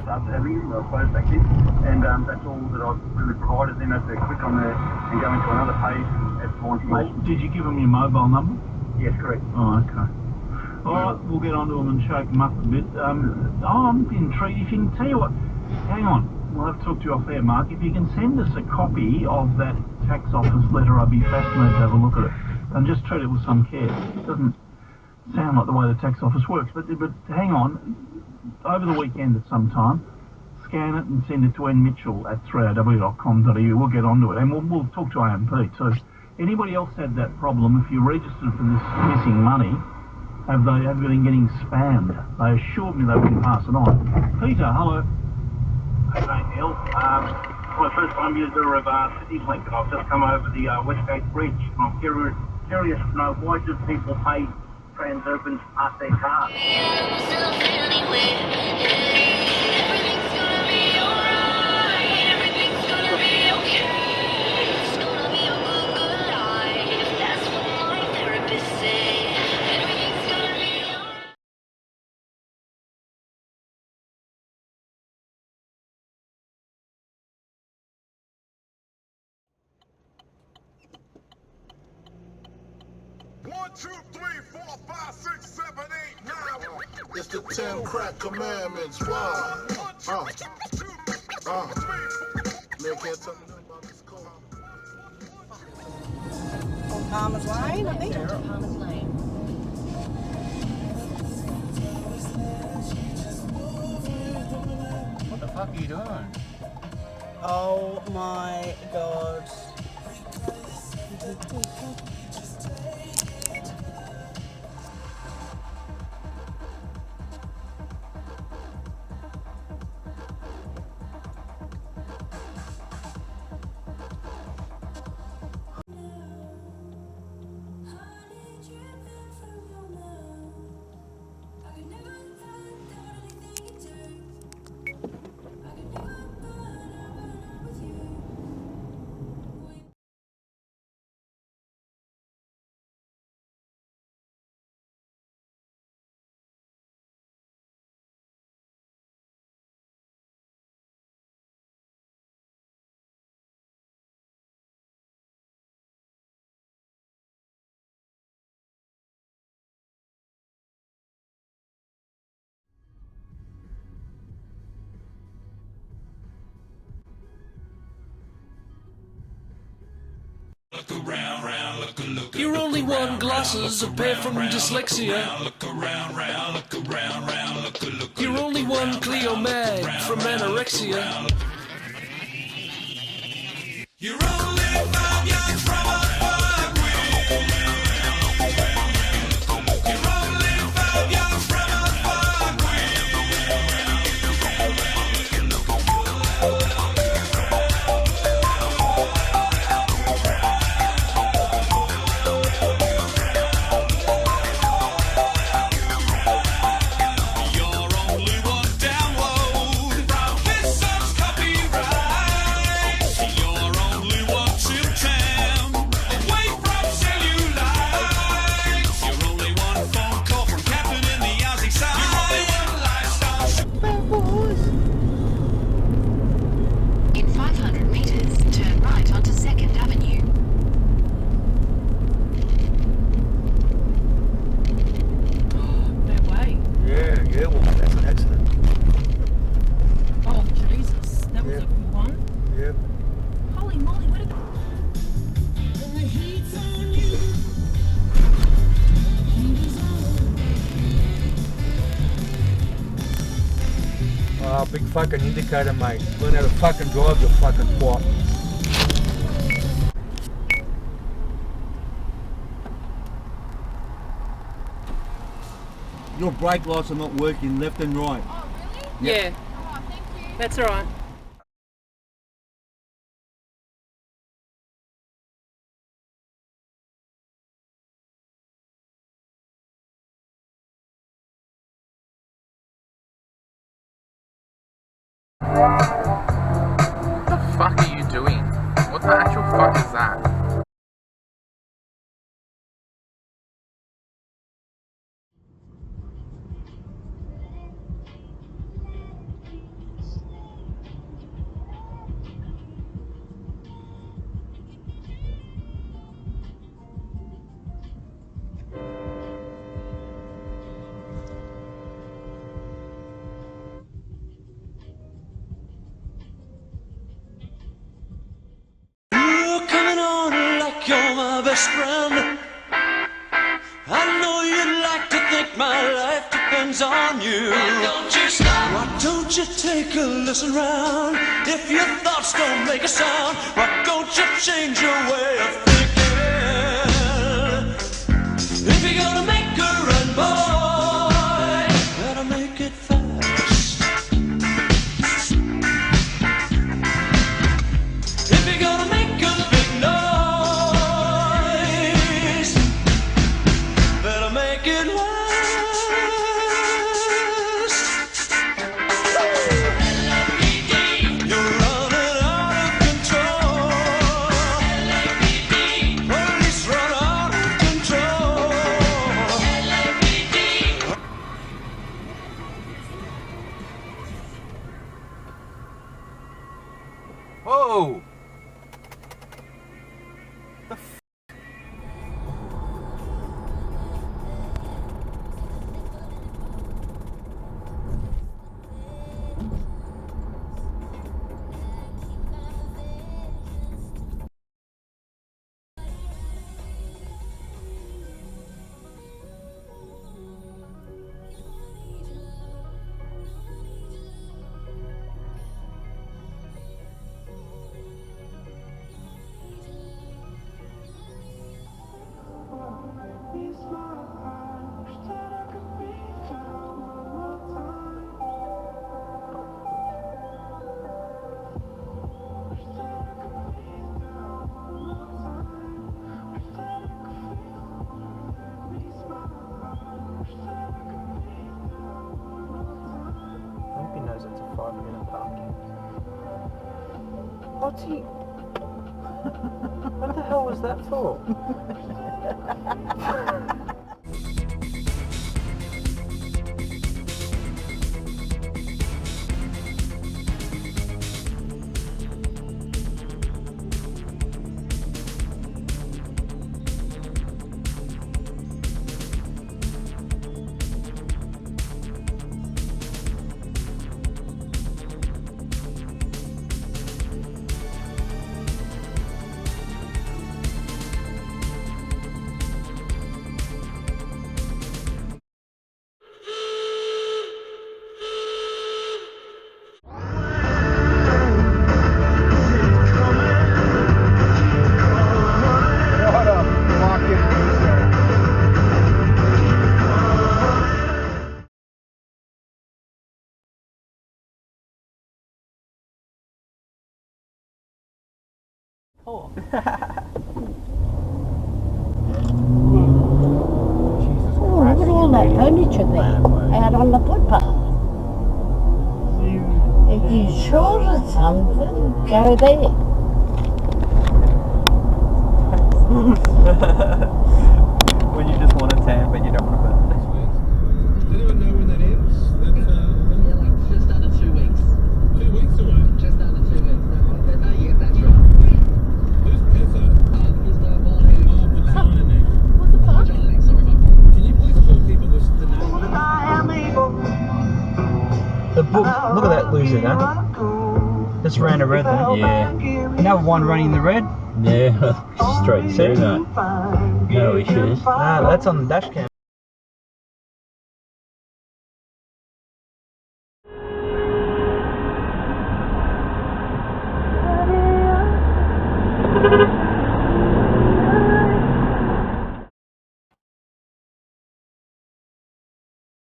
subs having them, I suppose, back then. And that's all that I've really provided. Then I have to click on there and go into another page and add more information. Did you give them your mobile number? Yes, correct. Oh, okay. All right, we'll get onto them and shake them up a bit. I'm intrigued. If you can tell you what, hang on, we'll have to talk to you off air, Mark. If you can send us a copy of that tax office letter, I'd be fascinated to have a look at it. And just treat it with some care. It doesn't sound like the way the tax office works, but hang on, over the weekend at some time, scan it and send it to nmitchell@3rw.com.au. We'll get onto it, and we'll talk to AMP too. Anybody else had that problem? If you registered for this missing money, have they been getting spammed? They assured me they wouldn't pass it on. Peter, hello. Hey mate, Neil. My first time user of CityLink, and I've just come over the Westgate Bridge, and I'm curious to know, why do people pay Transurban to park their cars? One, two, three, 4, 5, 6, 7, 8, 9. It's the 10 crack commandments. Wow. Man can't tell me nothing about this code. On Palmer's Lane, I think. Palmer's Lane. What the fuck are you doing? Oh my god. You're only one glasses a pair from dyslexia. You're only one Cleo mag from anorexia. You're only 5 yards from a fuck wheel. You're only 5 yards from a fuck Big fucking indicator, mate. Learn how to fucking drive, you fucking twat. Your brake lights are not working left and right. Oh, really? Yeah. Oh, thank you. That's alright. What the fuck are you doing? What the actual fuck is that? you're my best friend. I know you'd like to think my life depends on you. Why don't you stop? Why don't you take a listen round? If your thoughts don't make a sound, why don't you change your way of thinking? If you're gonna make a run, boy, better make it fast. If you're gonna make a big noise, better make it last. You're running out of control. Police run out of control. Whoa! I hope he knows it's a 5-minute parking. What's he? What the hell was that for? Oh. Oh, look at all that furniture there, out on the footpath. If you're short of something, go there. When you just want a tan, but you don't want to burn. Does anyone know when that ends? That's like just under 2 weeks. 2 weeks away. Just under 2 weeks. No, yeah, that's right. Who's Pizza? He's the boy who... Oh, vagina neck. What the fuck? Vagina neck, sorry, my fault. Can you please tell people the name? The book, look at that loser, huh? Just ran a red there. Yeah. Another one running in the red. Yeah, straight through that. No issues. Ah, that's on the dash cam.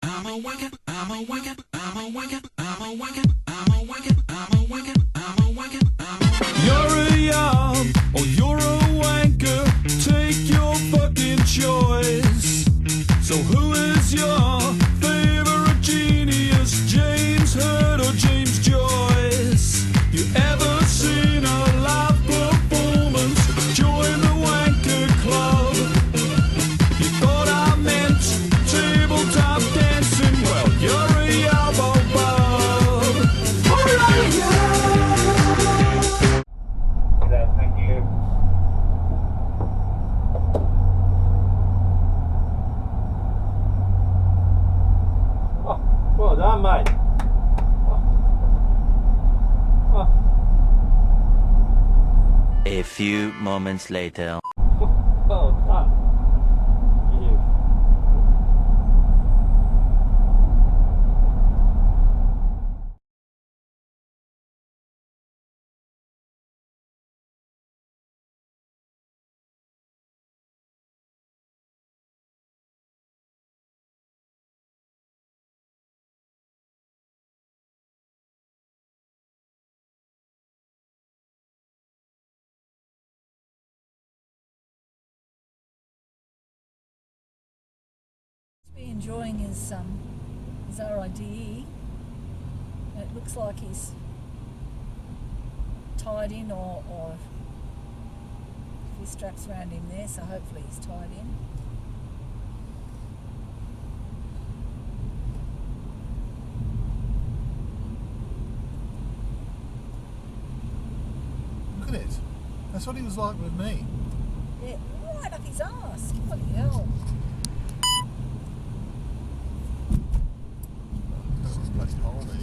I'm a wanker, I'm a wanker, I'm a wanker, I'm a wanker, I'm a wanker, I'm a wanker, I'm a wanker, I'm a wanker. You're a yarn or you're a wanker, take your fucking choice. So who is your favorite genius, James Hurd or James Joyce? You ever seen a live performance? Join the wanker club. You thought I meant tabletop dancing, well, you're a elbow bub. Thank you. Oh, well done, mate. A few moments later. Enjoying his RIDE. It looks like he's tied in or his straps around him there, so hopefully he's tied in. Look at it. That's what he was like with me. Yeah, right up his arse. Bloody hell. There's a bloody hole there.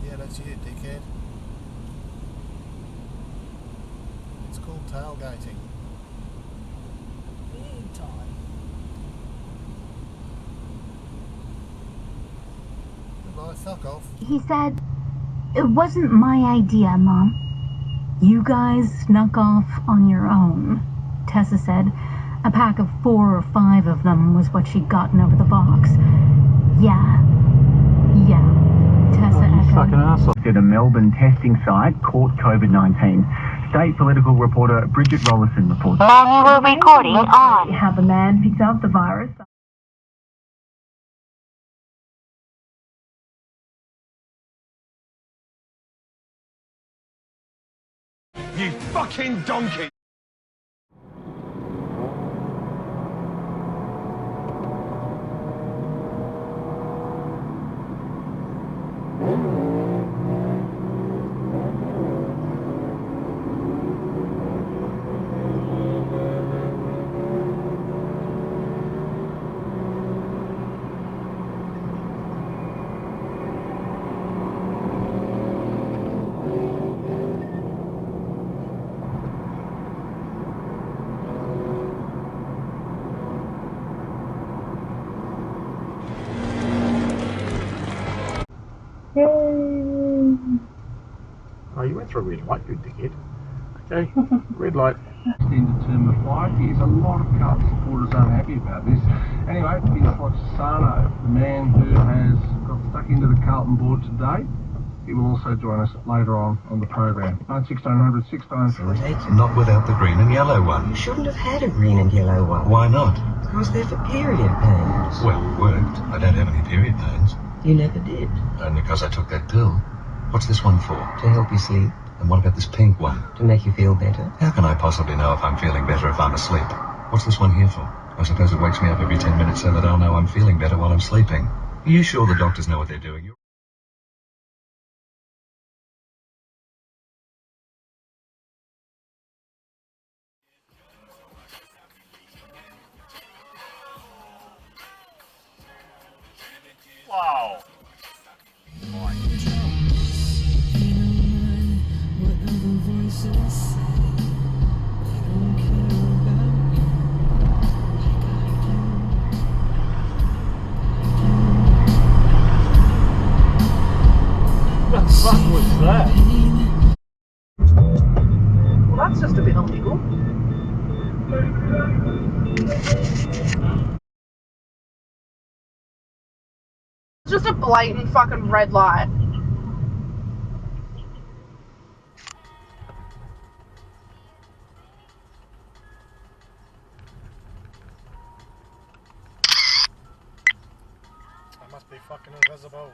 Yeah, that's you, dickhead. It's called tailgating. Big time. Goodbye, fuck off. He said, "It wasn't my idea, Mom. You guys snuck off on your own." Tessa said a pack of 4 or 5 of them was what she'd gotten over the box. Yeah. Tessa echoed. Fucking arsehole. At a Melbourne testing site caught COVID-19. State political reporter Bridget Rollison reports. Mom, you were recording on how the man picked up the virus. You fucking donkey! Oh, you went through a red light, you dickhead. Okay, red light. Extended term of 5 years. A lot of Cub supporters aren't happy about this. Anyway, here's Foxano, the man who has got stuck into the Carlton board today. He will also join us later on the program. 1600 693. Not without the green and yellow one. You shouldn't have had a green and yellow one. Why not? Because they're for period pains. Well, it worked. I don't have any period pains. You never did. Only because I took that pill. What's this one for? To help you sleep. And what about this pink one? To make you feel better. How can I possibly know if I'm feeling better if I'm asleep? What's this one here for? I suppose it wakes me up every 10 minutes so that I'll know I'm feeling better while I'm sleeping. Are you sure the doctors know what they're doing? Wow. What the fuck was that? Well, that's just a bit illegal. It's just a blatant fucking red light. I must be fucking invisible.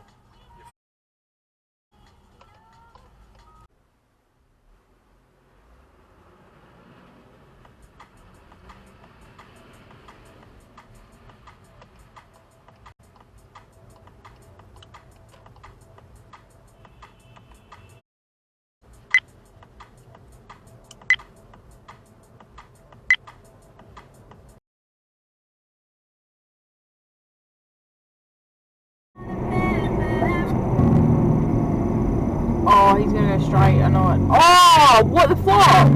Oh, he's gonna go straight, I know it. Oh, what the fuck?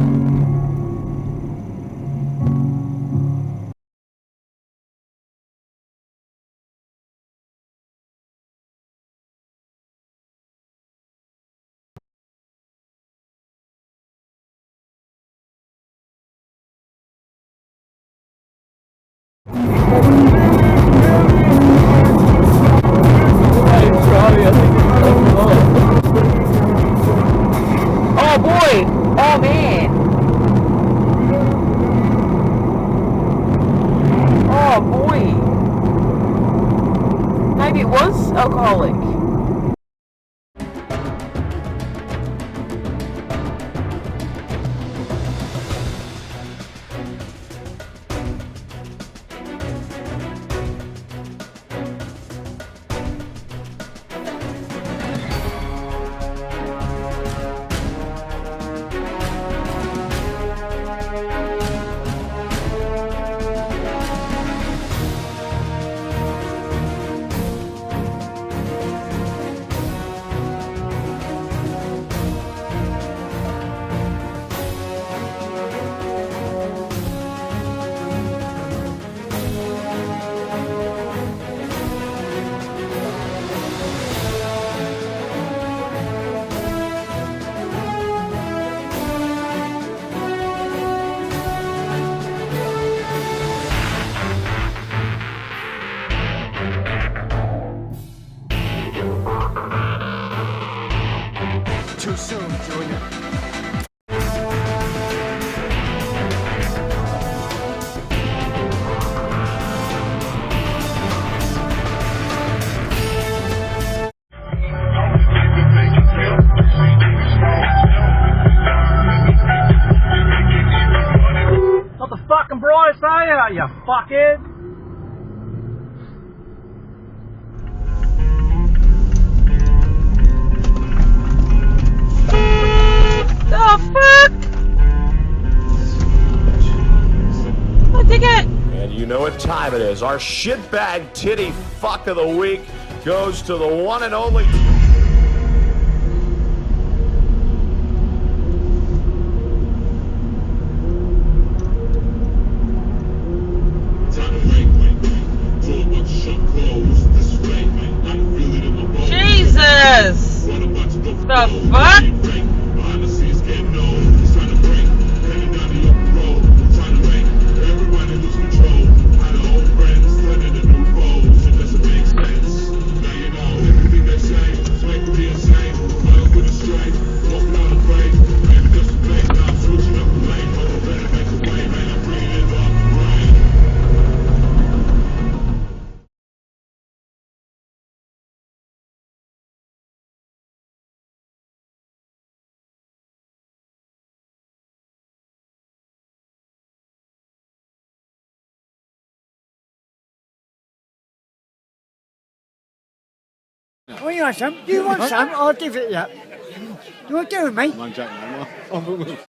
Oh boy! Oh man! maybe it was alcoholic. Too soon, Junior. Not the fucking Bryce, are you fuckhead? The fuck? My ticket! And you know what time it is. Our shitbag titty fuck of the week goes to the one and only... Jesus! The fuck? What do you want, some? Do you want some? I'll give it you. You want to do with me?